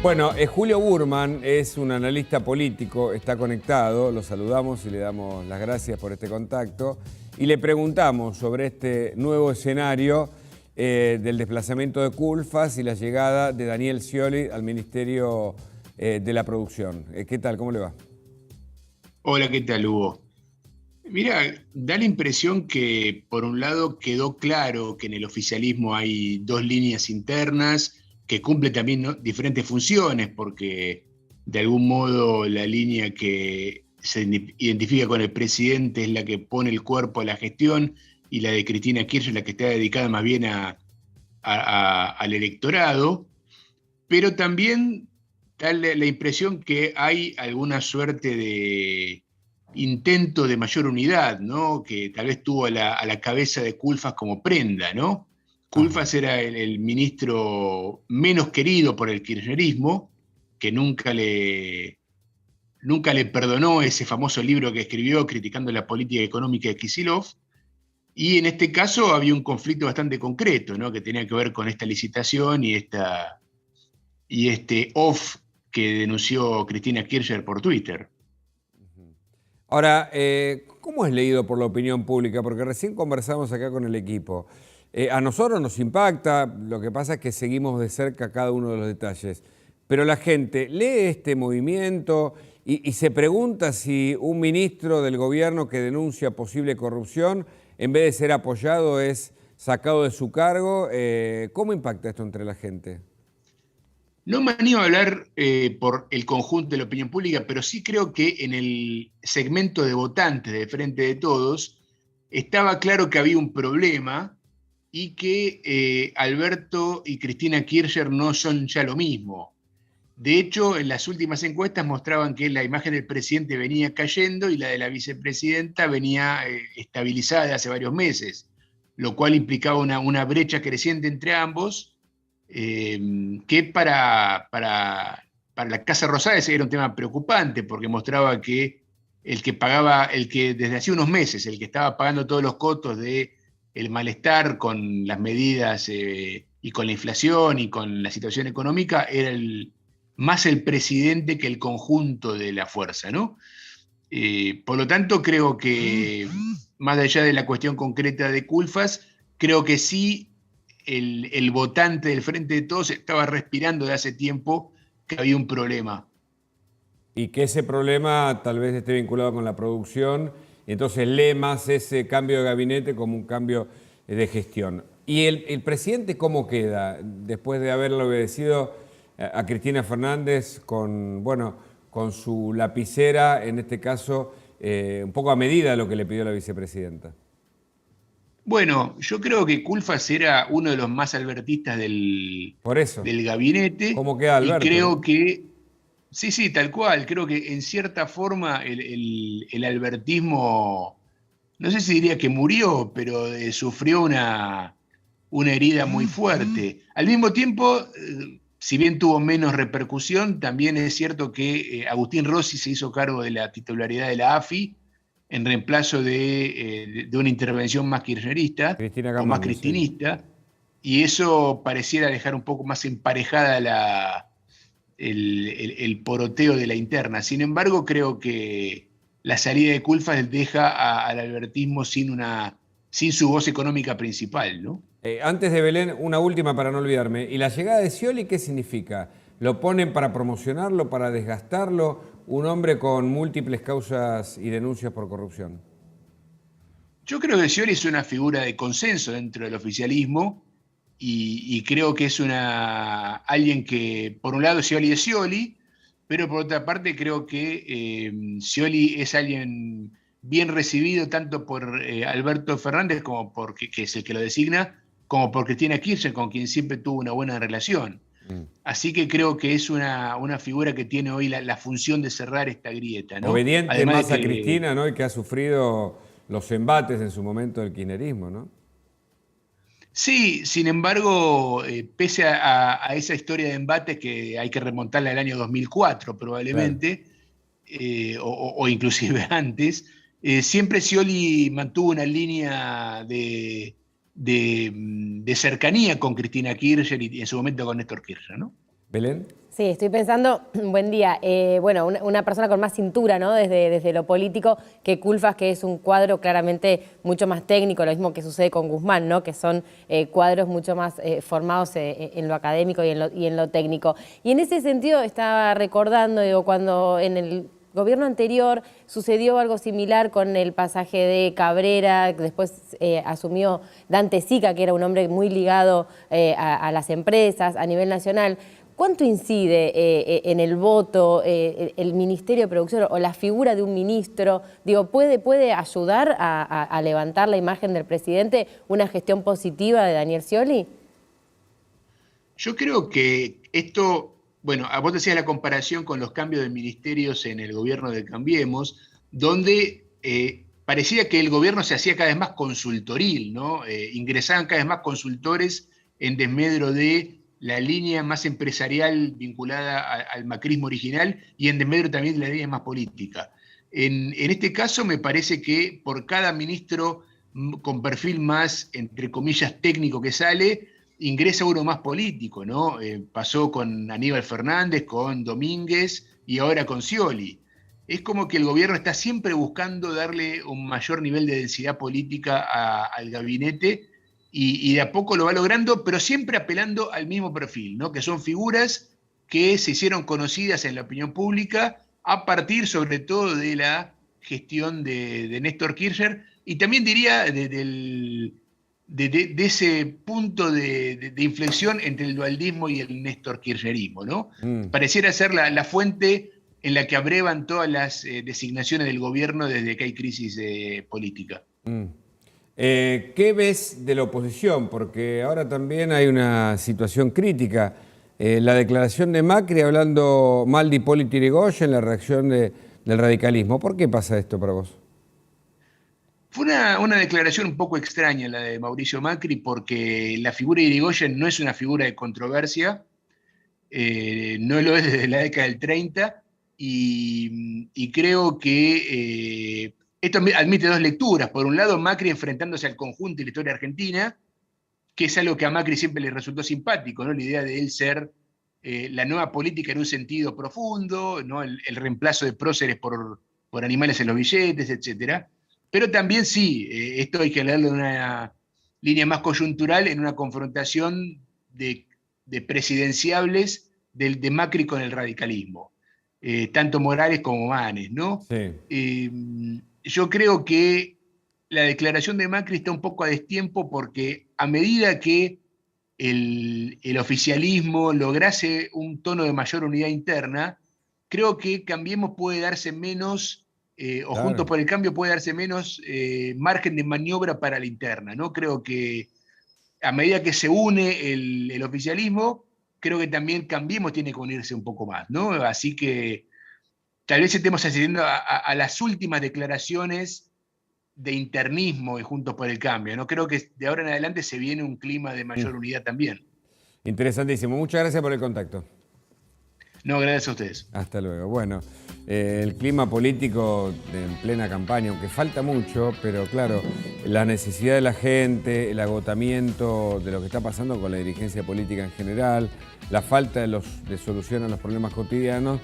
Bueno, Julio Burman es un analista político, está conectado, lo saludamos y le damos las gracias por este contacto y le preguntamos sobre este nuevo escenario del desplazamiento de Culfas y la llegada de Daniel Scioli al Ministerio de la Producción. ¿Qué tal? ¿Cómo le va? Hola, ¿qué tal, Hugo? Mira, da la impresión que por un lado quedó claro que en el oficialismo hay dos líneas internas que cumplen también, ¿no?, diferentes funciones, porque de algún modo la línea que se identifica con el presidente es la que pone el cuerpo a la gestión y la de Cristina Kirchner la que está dedicada más bien al electorado, pero también da la impresión que hay alguna suerte de intento de mayor unidad, ¿no? Que tal vez tuvo a la cabeza de Culfas como prenda, ¿no? Ajá. Culfas era el ministro menos querido por el kirchnerismo, que nunca le perdonó ese famoso libro que escribió criticando la política económica de Kicillof, y en este caso había un conflicto bastante concreto, ¿no?, que tenía que ver con esta licitación y este off que denunció Cristina Kirchner por Twitter. Ahora, ¿cómo es leído por la opinión pública? Porque recién conversamos acá con el equipo. A nosotros nos impacta, lo que pasa es que seguimos de cerca cada uno de los detalles. Pero la gente lee este movimiento y se pregunta si un ministro del gobierno que denuncia posible corrupción, en vez de ser apoyado, es sacado de su cargo. ¿Cómo impacta esto entre la gente? No me animo a hablar por el conjunto de la opinión pública, pero sí creo que en el segmento de votantes de Frente de Todos estaba claro que había un problema y que Alberto y Cristina Kirchner no son ya lo mismo. De hecho, en las últimas encuestas mostraban que la imagen del presidente venía cayendo y la de la vicepresidenta venía estabilizada de hace varios meses, lo cual implicaba una brecha creciente entre ambos, que para la Casa Rosada ese era un tema preocupante, porque mostraba que el que pagaba, el que desde hace unos meses, el que estaba pagando todos los costos de el malestar con las medidas y con la inflación y con la situación económica, era más el presidente que el conjunto de la fuerza, ¿no? Por lo tanto, creo que, más allá de la cuestión concreta de Culfas, creo que sí el votante del Frente de Todos estaba respirando de hace tiempo que había un problema. Y que ese problema tal vez esté vinculado con la producción, y entonces lee más ese cambio de gabinete como un cambio de gestión. ¿Y el presidente cómo queda después de haberle obedecido a Cristina Fernández con, bueno, con su lapicera, en este caso, un poco a medida de lo que le pidió la vicepresidenta? Bueno, yo creo que Culfas era uno de los más albertistas Por eso, del gabinete ¿cómo queda y Alberto, no? creo que, sí, sí, tal cual, creo que en cierta forma el albertismo, no sé si diría que murió, pero sufrió una herida muy fuerte. Al mismo tiempo, si bien tuvo menos repercusión, también es cierto que Agustín Rossi se hizo cargo de la titularidad de la AFI en reemplazo de una intervención más kirchnerista Cristina o más Camaño, sí. cristinista, y eso pareciera dejar un poco más emparejada el poroteo de la interna. Sin embargo, creo que la salida de Culfas deja al albertismo sin su voz económica principal, ¿no? Antes de Belén, una última para no olvidarme. ¿Y la llegada de Scioli qué significa? ¿Lo ponen para promocionarlo, para desgastarlo? Un hombre con múltiples causas y denuncias por corrupción. Yo creo que Scioli es una figura de consenso dentro del oficialismo y creo que es alguien que, por un lado, Scioli es Scioli, pero por otra parte creo que Scioli es alguien bien recibido tanto por Alberto Fernández, que es el que lo designa, como por Cristina Kirchner, con quien siempre tuvo una buena relación. Mm. Así que creo que es una figura que tiene hoy la función de cerrar esta grieta, ¿no? Obediente Además de más a que Cristina, ¿no? Y que ha sufrido los embates en su momento del kirchnerismo, ¿no? sí, sin embargo, pese a esa historia de embates que hay que remontarla al año 2004 Claro. probablemente, o inclusive antes, siempre Scioli mantuvo una línea de cercanía con Cristina Kirchner y en su momento con Néstor Kirchner, ¿no? Belén. Sí, estoy pensando, buen día, bueno, una persona con más cintura, ¿no? Desde lo político que Culfas, que es un cuadro claramente mucho más técnico, lo mismo que sucede con Guzmán, ¿no? Que son cuadros mucho más formados en lo académico y en lo técnico. Y en ese sentido estaba recordando, digo, cuando en el gobierno anterior sucedió algo similar con el pasaje de Cabrera, que después asumió Dante Sica, que era un hombre muy ligado a las empresas a nivel nacional. ¿Cuánto incide en el voto el Ministerio de Producción o la figura de un ministro? Digo, ¿puede ayudar a levantar la imagen del presidente una gestión positiva de Daniel Scioli? Yo creo que esto, bueno, a vos decías la comparación con los cambios de ministerios en el gobierno de Cambiemos, donde parecía que el gobierno se hacía cada vez más consultoril, ¿no? Ingresaban cada vez más consultores en desmedro de la línea más empresarial vinculada al macrismo original y en desmedro también de la línea más política. En este caso me parece que por cada ministro con perfil más, entre comillas, técnico que sale, ingresa uno más político, ¿no? Pasó con Aníbal Fernández, con Domínguez y ahora con Scioli. Es como que el gobierno está siempre buscando darle un mayor nivel de densidad política al gabinete y de a poco lo va logrando, pero siempre apelando al mismo perfil, ¿no? Que son figuras que se hicieron conocidas en la opinión pública a partir sobre todo de la gestión de Néstor Kirchner y también diría de ese punto de inflexión entre el dualdismo y el Néstor Kirchnerismo, ¿no? Pareciera ser la fuente en la que abrevan todas las designaciones del gobierno desde que hay crisis política. ¿Qué ves de la oposición? Porque ahora también hay una situación crítica. La declaración de Macri hablando mal de Hipólito Yrigoyen, la reacción del radicalismo. ¿Por qué pasa esto para vos? Fue una declaración un poco extraña la de Mauricio Macri porque la figura de Yrigoyen no es una figura de controversia, no lo es desde la década del 30 y creo que esto admite dos lecturas. Por un lado, Macri enfrentándose al conjunto de la historia argentina, que es algo que a Macri siempre le resultó simpático, ¿no? La idea de él ser la nueva política en un sentido profundo, ¿no? El reemplazo de próceres por animales en los billetes, etcétera. Pero también sí, esto hay que leerlo en una línea más coyuntural, en una confrontación de presidenciables de Macri con el radicalismo, tanto Morales como Manes, ¿no? Sí. Yo creo que la declaración de Macri está un poco a destiempo porque a medida que el oficialismo lograse un tono de mayor unidad interna, creo que Cambiemos puede darse menos, o Juntos Claro. por el Cambio puede darse menos margen de maniobra para la interna, ¿no? Creo que a medida que se une el oficialismo, creo que también Cambiemos tiene que unirse un poco más, ¿no? Así que tal vez estemos asistiendo a las últimas declaraciones de internismo y Juntos por el Cambio, ¿no? Creo que de ahora en adelante se viene un clima de mayor unidad también. Interesantísimo. Muchas gracias por el contacto. No, gracias a ustedes. Hasta luego. Bueno, el clima político en plena campaña, aunque falta mucho, pero claro, la necesidad de la gente, el agotamiento de lo que está pasando con la dirigencia política en general, la falta de solución a los problemas cotidianos